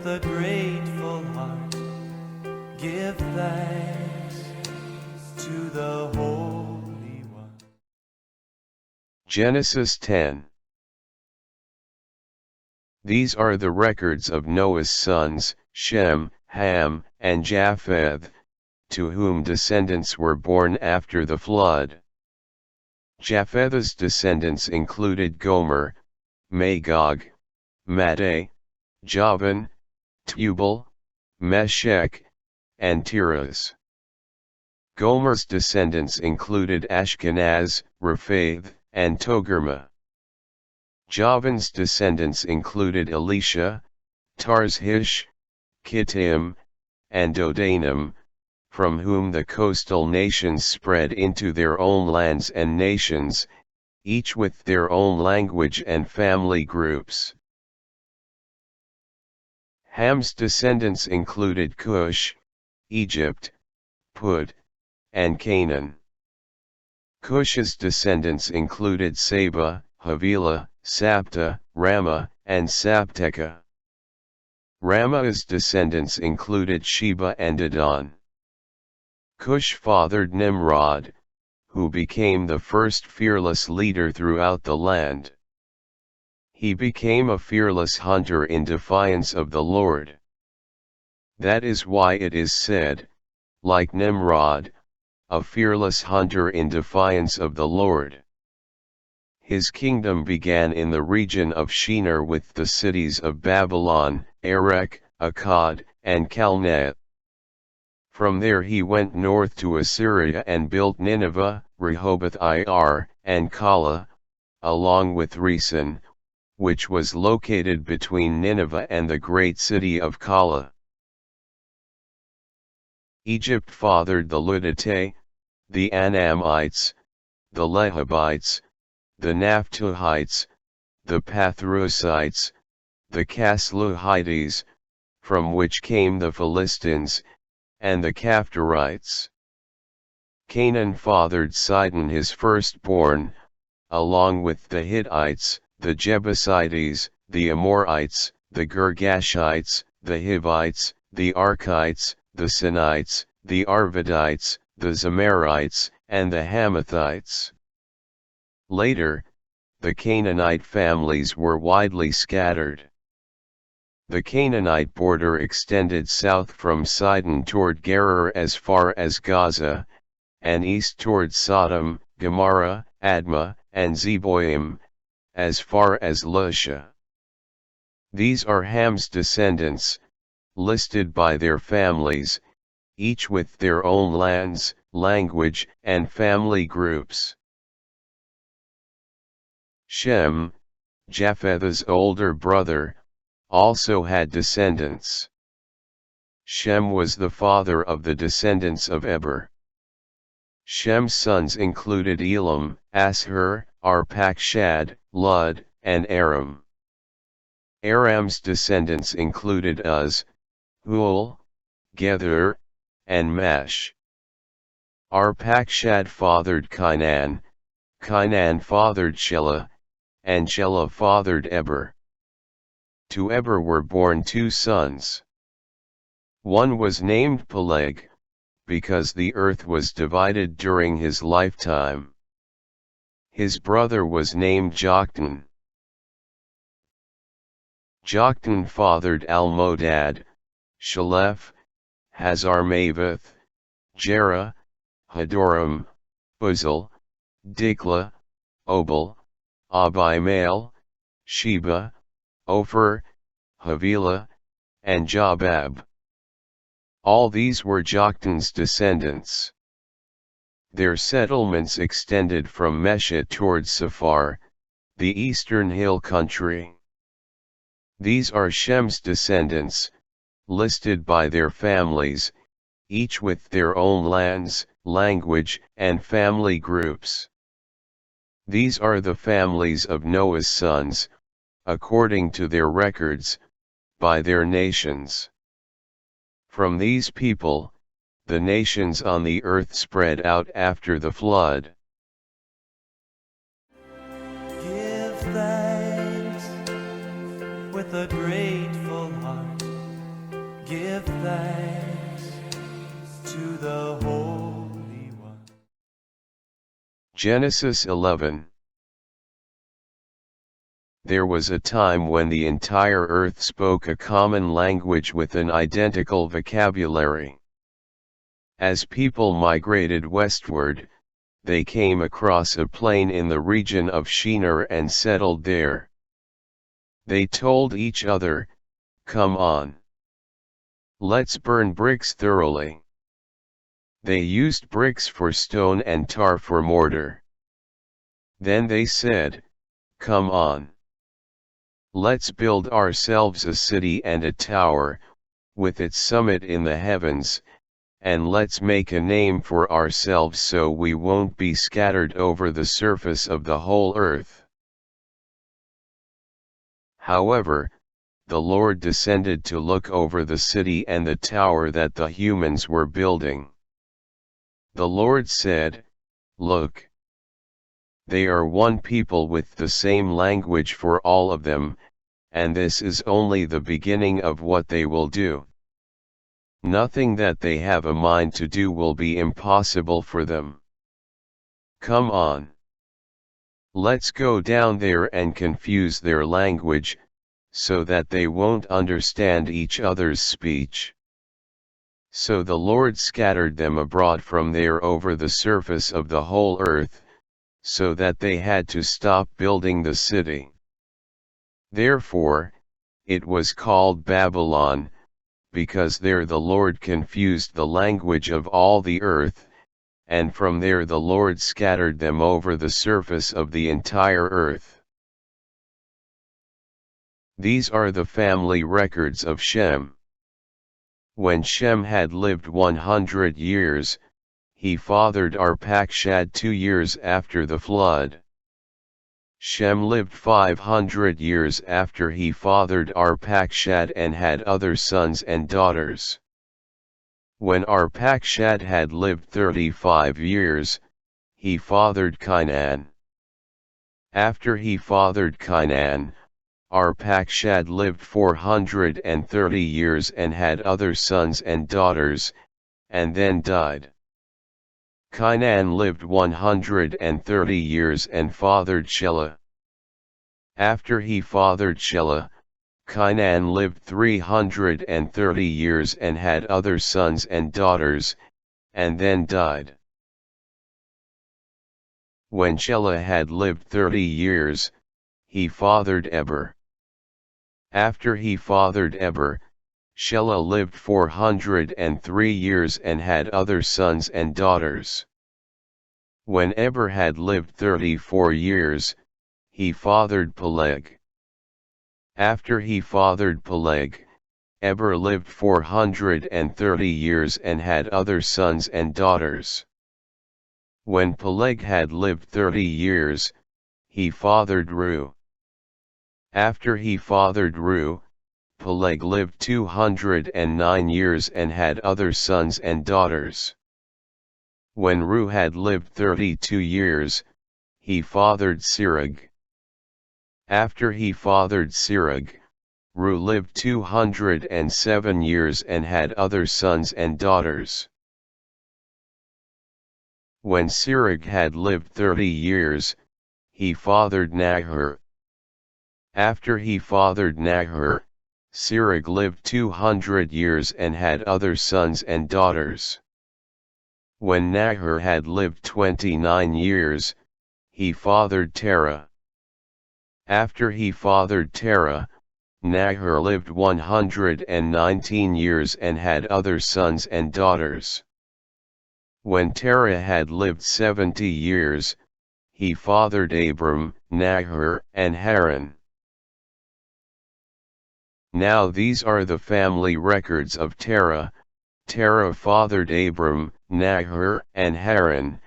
with a grateful heart, give thanks to the Holy One. Genesis 10. These are the records of Noah's sons, Shem, Ham, and Japheth, to whom descendants were born after the flood. Japheth's descendants included Gomer, Magog, Madai, Javan, Tubal, Meshech, and Tiras. Gomer's descendants included Ashkenaz, Rephath, and Togarmah. Javan's descendants included Elisha, Tarshish, Kittim, and Dodanim, from whom the coastal nations spread into their own lands and nations, each with their own language and family groups. Ham's descendants included Cush, Egypt, Put, and Canaan. Cush's descendants included Saba, Havilah, Sabta, Ramah, and Sabteka. Ramah's descendants included Sheba and Dedan. Cush fathered Nimrod, who became the first fearless leader throughout the land. He became a fearless hunter in defiance of the Lord. That is why it is said, like Nimrod, a fearless hunter in defiance of the Lord. His kingdom began in the region of Shinar with the cities of Babylon, Erech, Akkad, and Calneh. From there he went north to Assyria and built Nineveh, Rehoboth-ir, and Calah, along with Resen, which was located between Nineveh and the great city of Calah. Egypt fathered the Luddite, the Anamites, the Lehabites, the Naphtuhites, the Pathrusites, the Casluhites, from which came the Philistines, and the Caphtorites. Canaan fathered Sidon his firstborn, along with the Hittites, the Jebusites, the Amorites, the Girgashites, the Hivites, the Arkites, the Sinites, the Arvadites, the Zemarites, and the Hamathites. Later, the Canaanite families were widely scattered. The Canaanite border extended south from Sidon toward Gerar as far as Gaza, and east toward Sodom, Gomorrah, Admah, and Zeboim, as far as Lusha. These are Ham's descendants, listed by their families, each with their own lands, language, and family groups. Shem, Japheth's older brother, also had descendants. Shem was the father of the descendants of Eber. Shem's sons included Elam, Ashur, Arpachshad, Lud, and Aram. Aram's descendants included Uz, Hul, Gether, and Mash. Arpachshad fathered Cainan, Cainan fathered Shelah, and Shelah fathered Eber. To Eber were born two sons. One was named Peleg, because the earth was divided during his lifetime. His brother was named Joktan. Joktan fathered Almodad, Shalef, Hazarmaveth, Jerah, Hadoram, Uzal, Dikla, Obal, Abimael, Sheba, Ophir, Havilah, and Jobab. All these were Joktan's descendants. Their settlements extended from Mesha toward Saphar, the eastern hill country. These are Shem's descendants, listed by their families, each with their own lands, language, and family groups. These are the families of Noah's sons, according to their records, by their nations. From these people, the nations on the earth spread out after the flood. Give thanks with a grateful heart, give thanks to the Holy One. Genesis 11. There was a time when the entire earth spoke a common language with an identical vocabulary. As people migrated westward, they came across a plain in the region of Shinar and settled there. They told each other, "Come on. Let's burn bricks thoroughly." They used bricks for stone and tar for mortar. Then they said, "Come on. Let's build ourselves a city and a tower, with its summit in the heavens, and let's make a name for ourselves so we won't be scattered over the surface of the whole earth." However, the Lord descended to look over the city and the tower that the humans were building. The Lord said, "Look. They are one people with the same language for all of them, and this is only the beginning of what they will do. Nothing that they have a mind to do will be impossible for them. Come on. Let's go down there and confuse their language, so that they won't understand each other's speech." So the Lord scattered them abroad from there over the surface of the whole earth, so that they had to stop building the city. Therefore, it was called Babylon, because there the Lord confused the language of all the earth, and from there the Lord scattered them over the surface of the entire earth. These are the family records of Shem. When Shem had lived 100 years, he fathered Arpachshad 2 years after the flood. Shem lived 500 years after he fathered Arpachshad and had other sons and daughters. When Arpachshad had lived 35 years, he fathered Cainan. After he fathered Cainan, Arpachshad lived 430 years and had other sons and daughters, and then died. Cainan lived 130 years and fathered Shelah. After he fathered Shelah, Cainan lived 330 years and had other sons and daughters, and then died. When Shelah had lived 30 years, he fathered Eber. After he fathered Eber, Shelah lived 403 years and had other sons and daughters. When Eber had lived 34 years, he fathered Peleg. After he fathered Peleg, Eber lived 430 years and had other sons and daughters. When Peleg had lived 30 years, he fathered Reu. After he fathered Reu, Peleg lived 209 years and had other sons and daughters. When Reu had lived 32 years, he fathered Serug. After he fathered Serug, Reu lived 207 years and had other sons and daughters. When Serug had lived 30 years, he fathered Nahor. After he fathered Nahor, Serug lived 200 years and had other sons and daughters. When Nahor had lived 29 years, he fathered Terah. After he fathered Terah, Nahor lived 119 years and had other sons and daughters. When Terah had lived 70 years, he fathered Abram, Nahor, and Haran. Now these are the family records of Terah. Terah fathered Abram, Nahor, and Haran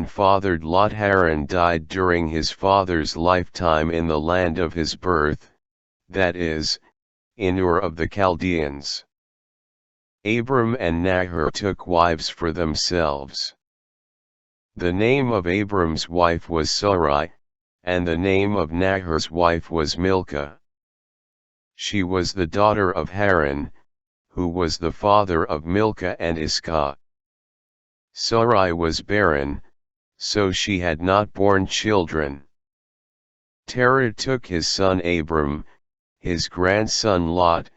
fathered Lot. Haran died during his father's lifetime in the land of his birth, that is, in Ur of the Chaldeans. Abram and Nahor took wives for themselves. The name of Abram's wife was Sarai, and the name of Nahor's wife was Milcah. She was the daughter of Haran, who was the father of Milcah and Iscah. Sarai was barren, so she had not borne children. Terah took his son Abram, his grandson Lot,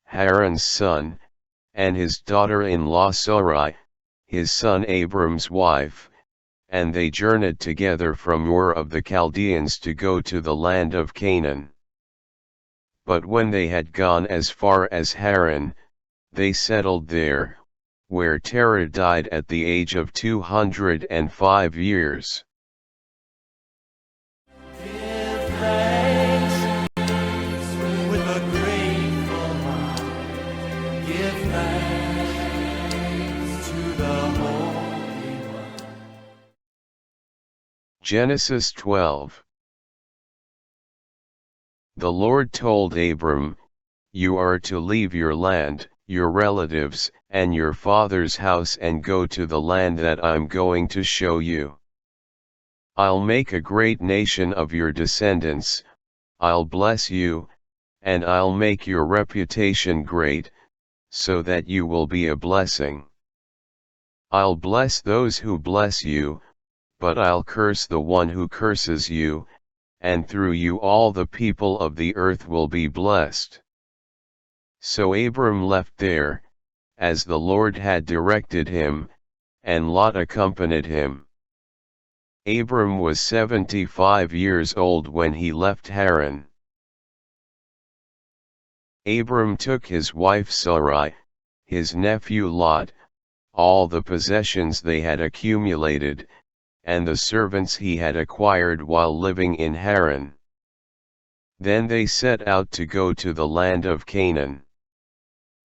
Haran's son, and his daughter-in-law Sarai, his son Abram's wife, and they journeyed together from Ur of the Chaldeans to go to the land of Canaan. But when they had gone as far as Haran, they settled there, where Terah died at the age of 205 years. Give thanks with a grateful heart. Give thanks to the Holy One. Genesis 12. The Lord told Abram, "You are to leave your land, your relatives, and your father's house and go to the land that I'm going to show you. I'll make a great nation of your descendants, I'll bless you, and I'll make your reputation great, so that you will be a blessing. I'll bless those who bless you, but I'll curse the one who curses you, and through you all the people of the earth will be blessed." So Abram left there, as the Lord had directed him, and Lot accompanied him. Abram was 75 years old when he left Haran. Abram took his wife Sarai, his nephew Lot, all the possessions they had accumulated, and the servants he had acquired while living in Haran. Then they set out to go to the land of Canaan.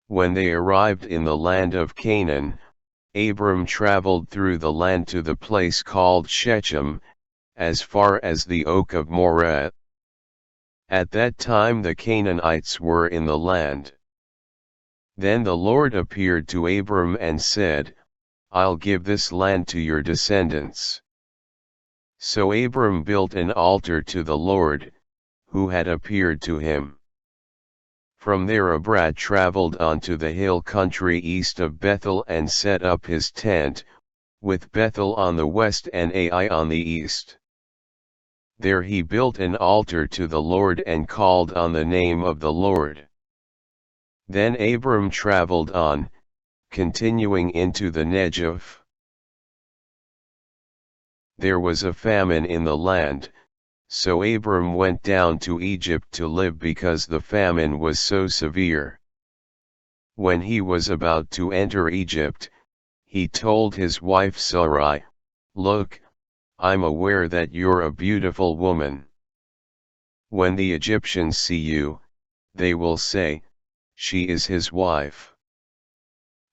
When they arrived in the land of Canaan, Abram traveled through the land to the place called Shechem, as far as the oak of Moreh. At that time the Canaanites were in the land. Then the Lord appeared to Abram and said, "I'll give this land to your descendants." So Abram built an altar to the Lord, who had appeared to him. From there Abram traveled on to the hill country east of Bethel and set up his tent, with Bethel on the west and Ai on the east. There he built an altar to the Lord and called on the name of the Lord. Then Abram traveled on, continuing into the Negev. There was a famine in the land, so Abram went down to Egypt to live because the famine was so severe. When he was about to enter Egypt, he told his wife Sarai, "Look, I'm aware that you're a beautiful woman. When the Egyptians see you, they will say, 'She is his wife.'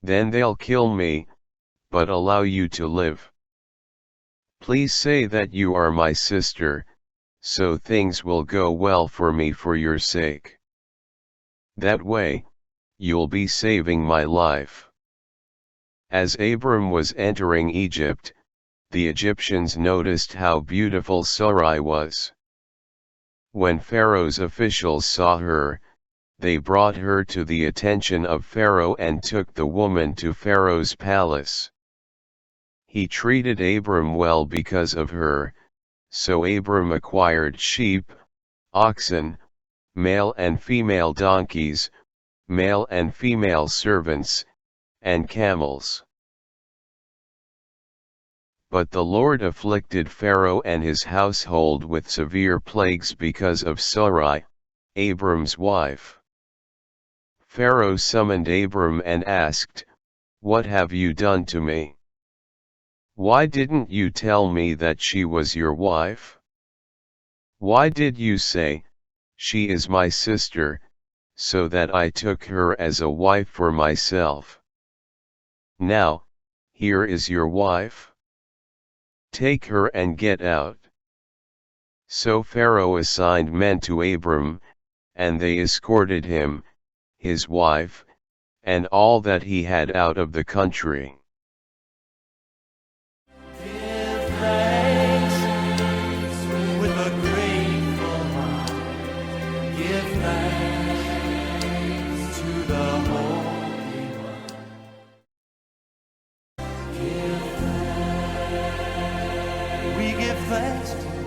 Then they'll kill me, but allow you to live. Please say that you are my sister, so things will go well for me for your sake. That way, you'll be saving my life." As Abram was entering Egypt, the Egyptians noticed how beautiful Sarai was. When Pharaoh's officials saw her, they brought her to the attention of Pharaoh and took the woman to Pharaoh's palace. He treated Abram well because of her, so Abram acquired sheep, oxen, male and female donkeys, male and female servants, and camels. But the Lord afflicted Pharaoh and his household with severe plagues because of Sarai, Abram's wife. Pharaoh summoned Abram and asked, "What have you done to me? Why didn't you tell me that she was your wife? Why did you say, 'She is my sister,' so that I took her as a wife for myself? Now, here is your wife. Take her and get out." So Pharaoh assigned men to Abram, and they escorted him, his wife, and all that he had out of the country. Give thanks with a grateful heart. Give thanks to the Holy we give thanks to